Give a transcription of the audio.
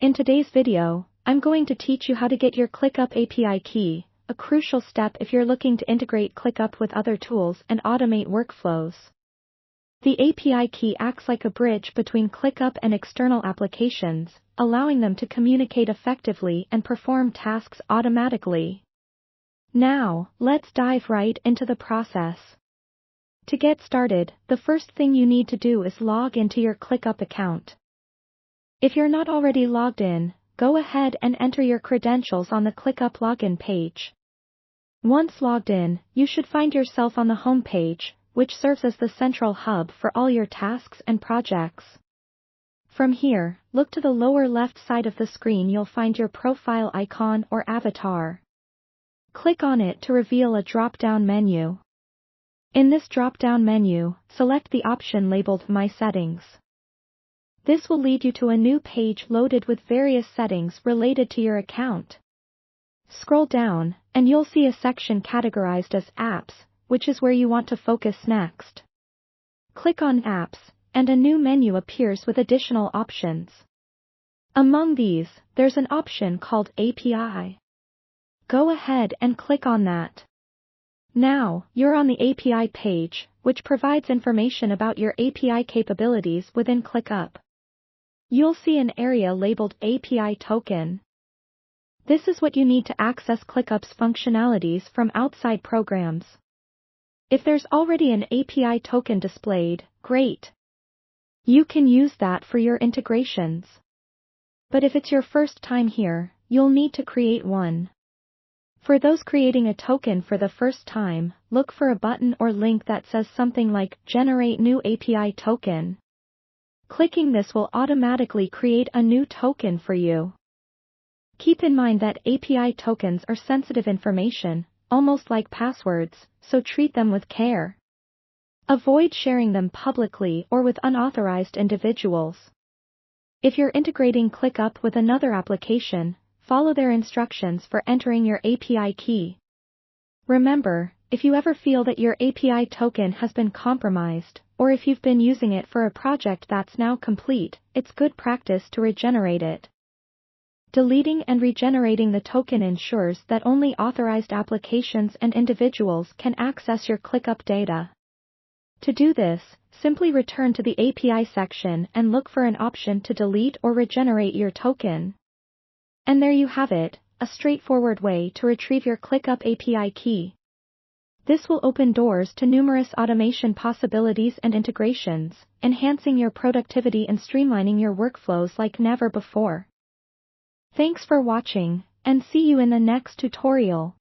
In today's video, I'm going to teach you how to get your Clickup API key, a crucial step if you're looking to integrate Clickup with other tools and automate workflows. The API key acts like a bridge between Clickup and external applications, allowing them to communicate effectively and perform tasks automatically. Now, let's dive right into the process. To get started, the first thing you need to do is log into your Clickup account. If you're not already logged in, go ahead and enter your credentials on the Clickup login page. Once logged in, you should find yourself on the home page, which serves as the central hub for all your tasks and projects. From here, look to the lower left side of the screen. You'll find your profile icon or avatar. Click on it to reveal a drop-down menu. In this drop-down menu, select the option labeled My Settings. This will lead you to a new page loaded with various settings related to your account. Scroll down, and you'll see a section categorized as Apps, which is where you want to focus next. Click on Apps, and a new menu appears with additional options. Among these, there's an option called API. Go ahead and click on that. Now, you're on the API page, which provides information about your API capabilities within Clickup. You'll see an area labeled API Token. This is what you need to access Clickup's functionalities from outside programs. If there's already an API token displayed, great. You can use that for your integrations. But if it's your first time here, you'll need to create one. For those creating a token for the first time, look for a button or link that says something like Generate New API Token. Clicking this will automatically create a new token for you. Keep in mind that API tokens are sensitive information, almost like passwords, so treat them with care. Avoid sharing them publicly or with unauthorized individuals. If you're integrating Clickup with another application, follow their instructions for entering your API key. Remember, if you ever feel that your API token has been compromised, or if you've been using it for a project that's now complete, it's good practice to regenerate it. Deleting and regenerating the token ensures that only authorized applications and individuals can access your Clickup data. To do this, simply return to the API section and look for an option to delete or regenerate your token. And there you have it, a straightforward way to retrieve your Clickup API key. This will open doors to numerous automation possibilities and integrations, enhancing your productivity and streamlining your workflows like never before. Thanks for watching, and see you in the next tutorial.